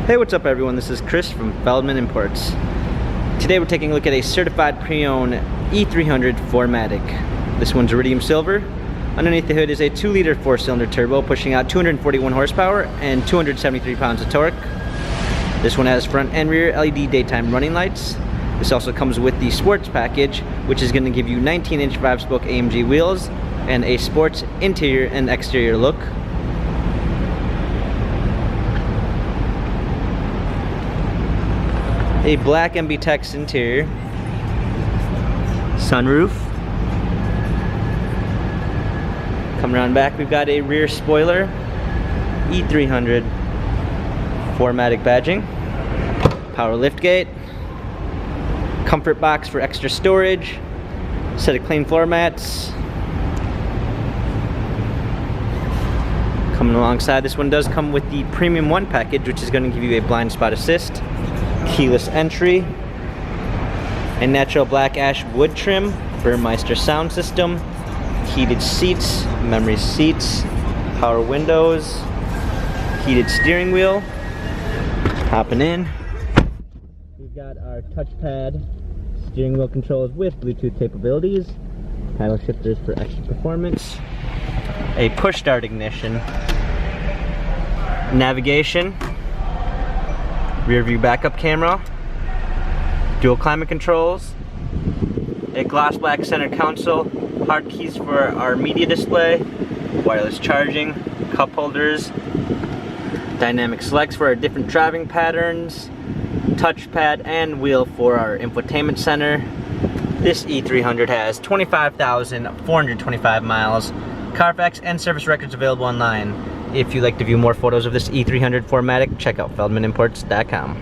Hey, what's up everyone? This is Chris from Feldmann Imports. Today we're taking a look at a certified pre-owned E300 4MATIC. This one's iridium silver. Underneath the hood is a 2-liter 4-cylinder turbo pushing out 241 horsepower and 273 pounds of torque. This one has front and rear LED daytime running lights. This also comes with the sports package, which is going to give you 19-inch 5-spoke AMG wheels and a sports interior and exterior look. A black MB-Tex interior, sunroof. Coming around back, we've got a rear spoiler, E300 4MATIC badging, power liftgate, comfort box for extra storage, set of clean floor mats. Coming alongside, this one does come with the Premium 1 package, which is going to give you a blind spot assist, keyless entry, a natural black ash wood trim, Burmeister sound system, heated seats, memory seats, power windows, heated steering wheel. Hopping in, we've got our touchpad steering wheel controls with Bluetooth capabilities, paddle shifters for extra performance, a push start ignition, navigation, rear view backup camera, dual climate controls, a gloss black center console, hard keys for our media display, wireless charging, cup holders, dynamic selects for our different driving patterns, touchpad and wheel for our infotainment center. This E300 has 25,425 miles, Carfax and service records available online. If you'd like to view more photos of this E300 4MATIC, check out feldmanimports.com.